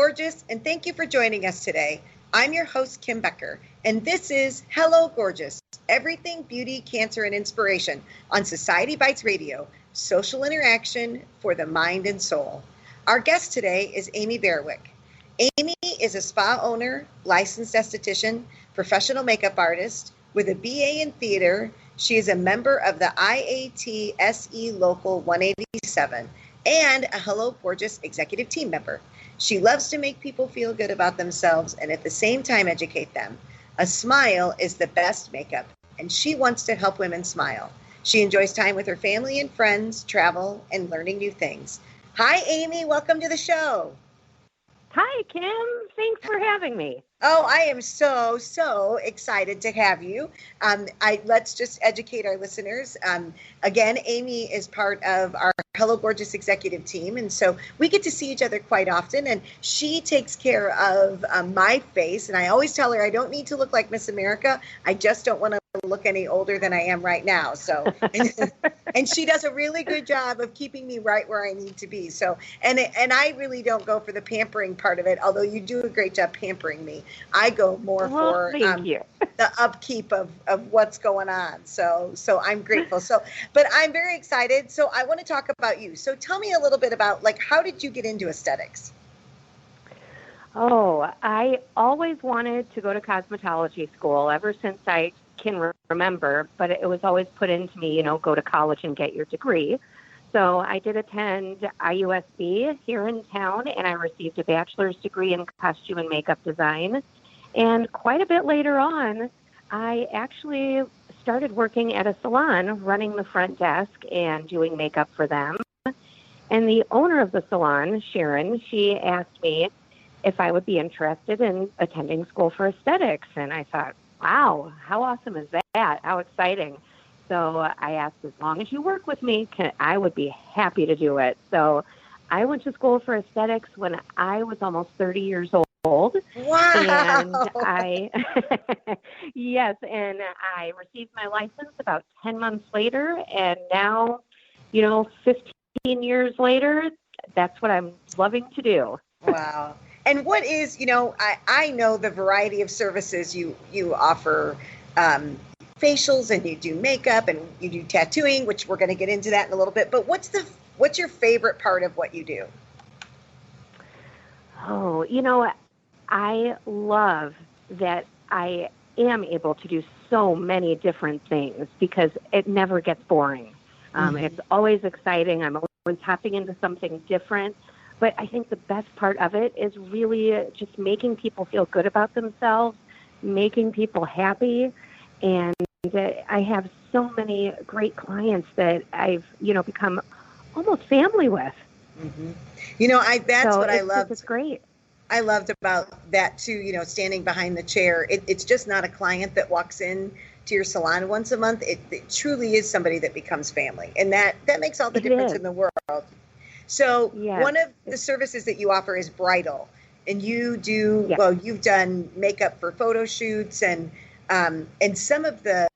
gorgeous, and thank you for joining us today. I'm your host, Kim Becker, and this is Hello Gorgeous, everything beauty, cancer, and inspiration on Society Bites Radio, social interaction for the mind and soul. Our guest today is Aimee VAEREWYCK. Aimee is a spa owner, licensed esthetician, professional makeup artist with a BA in theater. She is a member of the IATSE Local 187 and a Hello Gorgeous executive team member. She loves to make people feel good about themselves and at the same time educate them. A smile is the best makeup, and she wants to help women smile. She enjoys time with her family and friends, travel, and learning new things. Hi, Aimee. Welcome to the show. Hi, Kim. Thanks for having me. Oh, I am so excited to have you. Let's just educate our listeners. Again, Aimee is part of our Hello Gorgeous executive team, and so we get to see each other quite often, and she takes care of my face, and I always tell her I don't need to look like Miss America. I just don't want to look any older than I am right now. So, and she does a really good job of keeping me right where I need to be. So, and I really don't go for the pampering part of it, although you do a great job pampering me. I go more for the upkeep of what's going on. So I'm grateful. But I'm very excited. So I want to talk about you. So tell me a little bit about, like, how did you get into aesthetics? Oh, I always wanted to go to cosmetology school ever since I can remember, but it was always put into me, go to college and get your degree. So I did attend IUSB here in town, and I received a bachelor's degree in costume and makeup design. And quite a bit later on, I actually started working at a salon, running the front desk and doing makeup for them. And the owner of the salon, Sharon, she asked me if I would be interested in attending school for aesthetics. And I thought, wow, how awesome is that? How exciting. So I asked, as long as you work with me, I would be happy to do it. So I went to school for aesthetics when I was almost 30 years old. Wow. And yes, and I received my license about 10 months later. And now, 15 years later, that's what I'm loving to do. Wow. And what is, I know the variety of services you offer, facials, and you do makeup, and you do tattooing, which we're going to get into that in a little bit. But what's your favorite part of what you do? Oh, I love that I am able to do so many different things because it never gets boring. It's always exciting. I'm always hopping into something different. But I think the best part of it is really just making people feel good about themselves, making people happy. And I have so many great clients that I've, become almost family with. Mm-hmm. That's what I loved. It's great. I loved about that too, standing behind the chair. It's just not a client that walks in to your salon once a month. It truly is somebody that becomes family. And that makes all the difference in the world. So one of the services that you offer is bridal, and you do, you've done makeup for photo shoots and some of the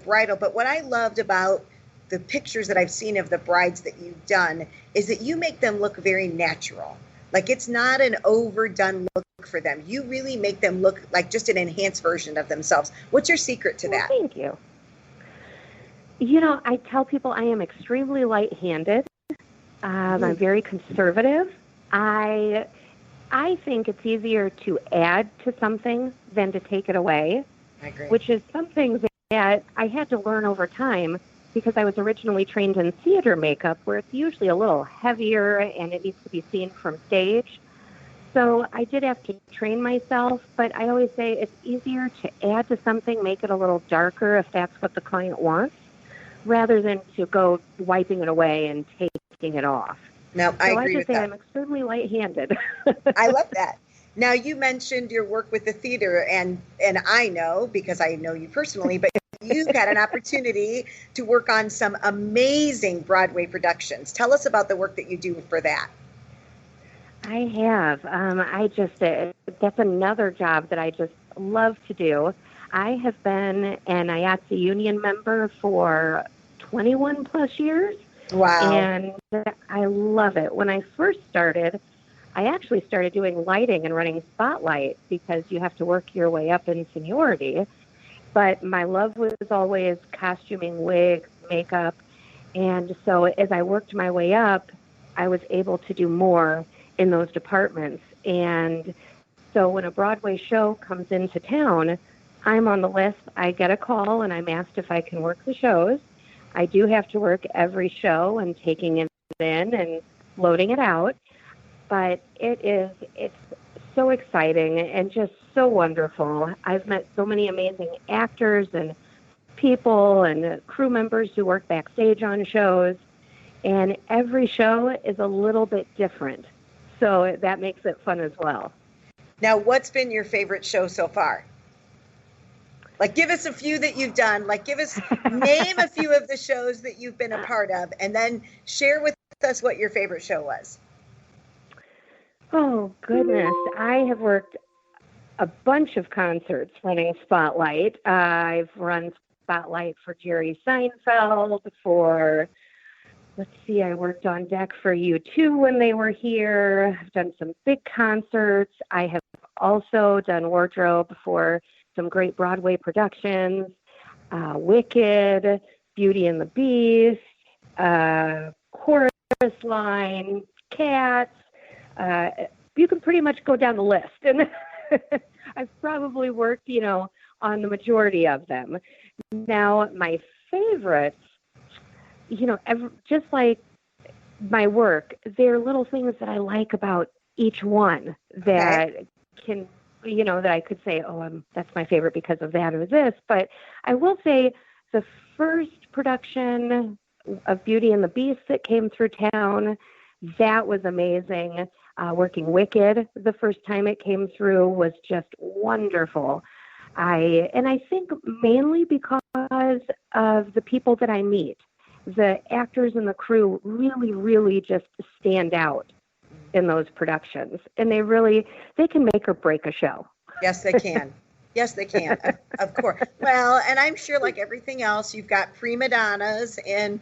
bridal. But what I loved about the pictures that I've seen of the brides that you've done is that you make them look very natural. Like, it's not an overdone look for them. You really make them look like just an enhanced version of themselves. What's your secret to that? Thank you. I tell people I am extremely light-handed. I'm very conservative. I think it's easier to add to something than to take it away. I agree. Which is something that I had to learn over time because I was originally trained in theater makeup, where it's usually a little heavier and it needs to be seen from stage. So I did have to train myself, but I always say it's easier to add to something, make it a little darker if that's what the client wants, rather than to go wiping it away and taking it off. No, I agree with that. I'm extremely light-handed. I love that. Now, you mentioned your work with the theater, and I know, because I know you personally, but you've had an opportunity to work on some amazing Broadway productions. Tell us about the work that you do for that. I have. That's another job that I just love to do. I have been an IATSE union member for 21 plus years. Wow. And I love it. When I first started, I actually started doing lighting and running spotlight because you have to work your way up in seniority. But my love was always costuming, wigs, makeup. And so as I worked my way up, I was able to do more in those departments. And so when a Broadway show comes into town, I'm on the list. I get a call and I'm asked if I can work the shows. I do have to work every show and taking it in and loading it out. But it's so exciting and just so wonderful. I've met so many amazing actors and people and crew members who work backstage on shows. And every show is a little bit different. So that makes it fun as well. Now, what's been your favorite show so far? Like, give us a few that you've done. Like, name a few of the shows that you've been a part of, and then share with us what your favorite show was. Oh, goodness. I have worked a bunch of concerts running Spotlight. I've run Spotlight for Jerry Seinfeld, I worked on deck for U2 when they were here. I've done some big concerts. I have also done wardrobe for some great Broadway productions, Wicked, Beauty and the Beast, Chorus Line, Cats. You can pretty much go down the list. And I've probably worked, on the majority of them. Now, my favorites, just like my work, there are little things that I like about each one that can, that I could say, that's my favorite because of that or this. But I will say the first production of Beauty and the Beast that came through town, that was amazing. Working Wicked the first time it came through was just wonderful. I think mainly because of the people that I meet. The actors and the crew really, really just stand out in those productions. And they can make or break a show. Yes, they can. Yes, they can. Of course. Well, and I'm sure like everything else, you've got prima donnas in,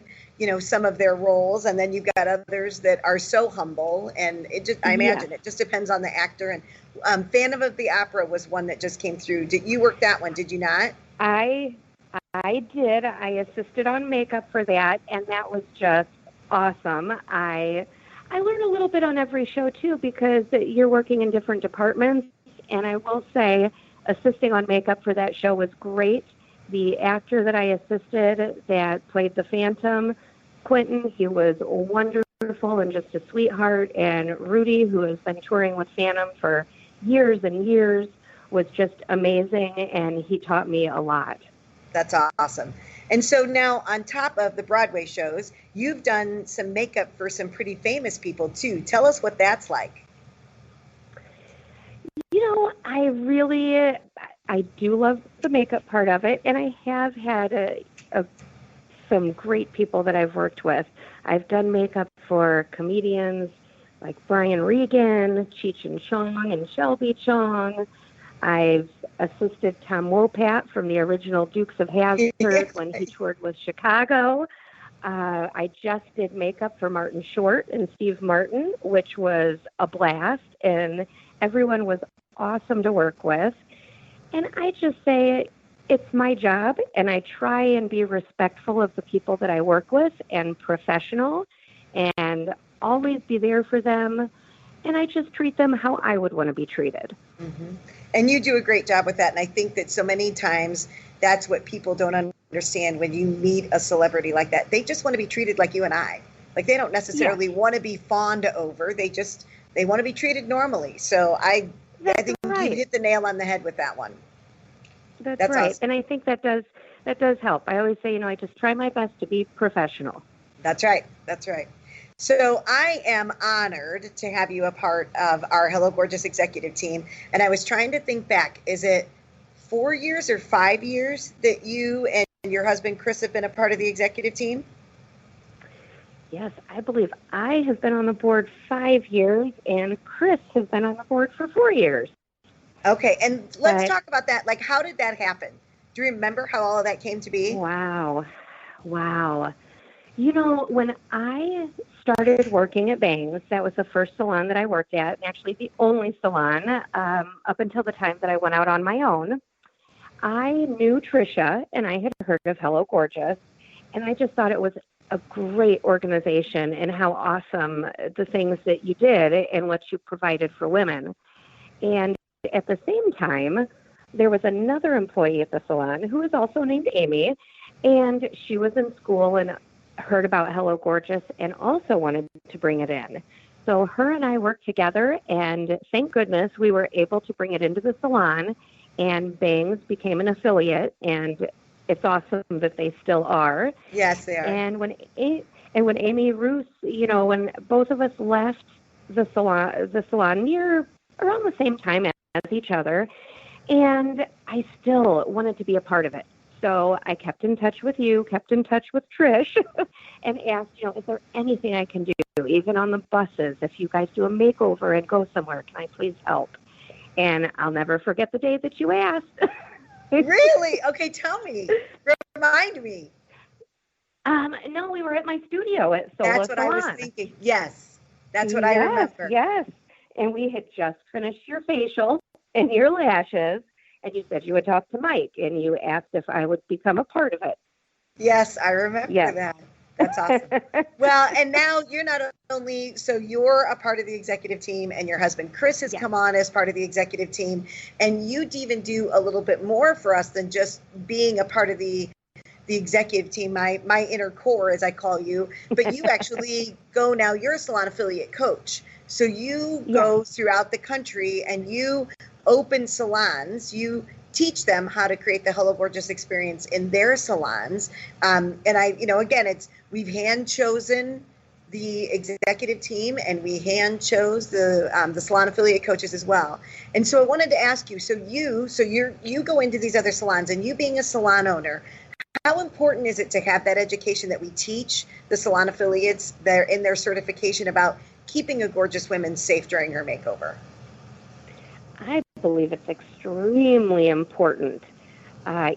some of their roles. And then you've got others that are so humble. And I imagine it just depends on the actor. And Phantom of the Opera was one that just came through. Did you work that one? Did you not? I did. I assisted on makeup for that, and that was just awesome. I learned a little bit on every show, too, because you're working in different departments, and I will say assisting on makeup for that show was great. The actor that I assisted that played the Phantom, Quentin, he was wonderful and just a sweetheart, and Rudy, who has been touring with Phantom for years and years, was just amazing, and he taught me a lot. That's awesome. And so now on top of the Broadway shows, you've done some makeup for some pretty famous people too. Tell us what that's like. I do love the makeup part of it, and I have had some great people that I've worked with. I've done makeup for comedians like Brian Regan, Cheech and Chong, and Shelby Chong. I've assisted Tom Wopat from the original Dukes of Hazzard when he toured with Chicago. I just did makeup for Martin Short and Steve Martin, which was a blast, and everyone was awesome to work with. And I just say it's my job, and I try and be respectful of the people that I work with and professional and always be there for them. And I just treat them how I would want to be treated. Mm-hmm. And you do a great job with that. And I think that so many times that's what people don't understand when you meet a celebrity like that. They just want to be treated like you and I. Like they don't necessarily want to be fawned over. They want to be treated normally. So I think you hit the nail on the head with that one. That's right. Awesome. And I think that does help. I always say, I just try my best to be professional. That's right. So I am honored to have you a part of our Hello Gorgeous executive team. And I was trying to think back. Is it 4 years or 5 years that you and your husband, Chris, have been a part of the executive team? Yes, I believe I have been on the board 5 years, and Chris has been on the board for 4 years. Okay, and let's talk about that. Like, how did that happen? Do you remember how all of that came to be? Wow. When I started working at Bangs. That was the first salon that I worked at, and actually the only salon up until the time that I went out on my own. I knew Trisha, and I had heard of Hello Gorgeous, and I just thought it was a great organization and how awesome the things that you did and what you provided for women. And at the same time, there was another employee at the salon who was also named Aimee, and she was in school and heard about Hello Gorgeous and also wanted to bring it in. So her and I worked together, and thank goodness we were able to bring it into the salon, and Bangs became an affiliate, and it's awesome that they still are. Yes, they are. And when Aimee Roos, when both of us left the salon near around the same time as each other, and I still wanted to be a part of it. So I kept in touch with you, kept in touch with Trish, and asked, is there anything I can do, even on the buses? If you guys do a makeover and go somewhere, can I please help? And I'll never forget the day that you asked. Really? Okay, tell me. Remind me. No, we were at my studio at Sola That's what Salon. I was thinking. Yes, that's what I remember. Yes, and we had just finished your facial and your lashes, and you said you would talk to Mike, and you asked if I would become a part of it. Yes, I remember that. That's awesome. Well, and now you're not only, so you're a part of the executive team, and your husband Chris has come on as part of the executive team, and you even do a little bit more for us than just being a part of the executive team, my inner core, as I call you, but you actually go now, you're a salon affiliate coach. So you go throughout the country and you open salons, you teach them how to create the Hello Gorgeous experience in their salons. And again, we've hand chosen the executive team, and we hand chose the salon affiliate coaches as well. And so I wanted to ask you, so you go into these other salons, and you being a salon owner, how important is it to have that education that we teach the salon affiliates there in their certification about keeping a gorgeous woman safe during her makeover? I believe it's extremely important. I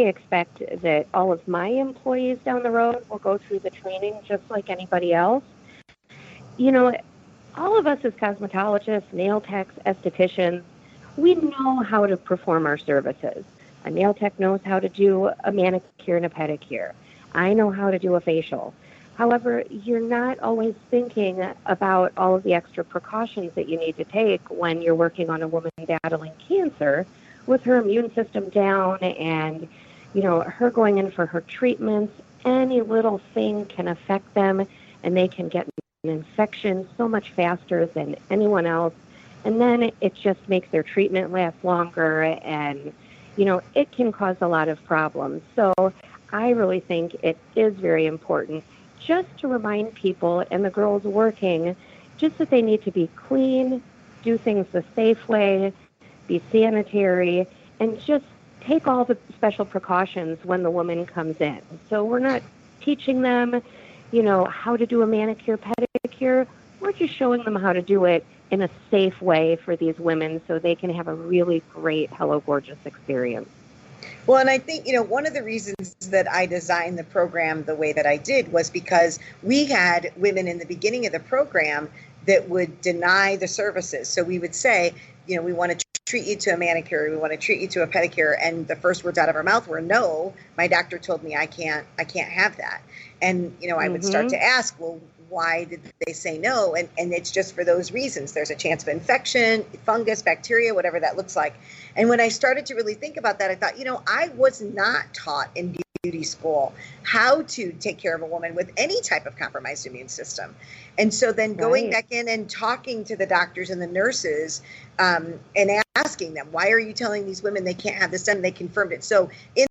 expect that all of my employees down the road will go through the training just like anybody else. All of us as cosmetologists, nail techs, estheticians, we know how to perform our services. A nail tech knows how to do a manicure and a pedicure. I know how to do a facial. However, you're not always thinking about all of the extra precautions that you need to take when you're working on a woman battling cancer with her immune system down and, her going in for her treatments. Any little thing can affect them, and they can get an infection so much faster than anyone else. And then it just makes their treatment last longer, and it can cause a lot of problems. So I really think it is very important just to remind people and the girls working just that they need to be clean, do things the safe way, be sanitary, and just take all the special precautions when the woman comes in. So we're not teaching them, how to do a manicure, pedicure. We're just showing them how to do it in a safe way for these women so they can have a really great Hello Gorgeous experience. Well, and I think, one of the reasons that I designed the program the way that I did was because we had women in the beginning of the program that would deny the services. So we would say, we want to treat you to a manicure, we want to treat you to a pedicure, and the first words out of our mouth were, no, my doctor told me I can't have that. And, I would start to ask, well, why did they say no? And it's just for those reasons. There's a chance of infection, fungus, bacteria, whatever that looks like. And when I started to really think about that, I thought, I was not taught in beauty school how to take care of a woman with any type of compromised immune system. And so then going back in and talking to the doctors and the nurses and asking them, why are you telling these women they can't have this done? They confirmed it. So in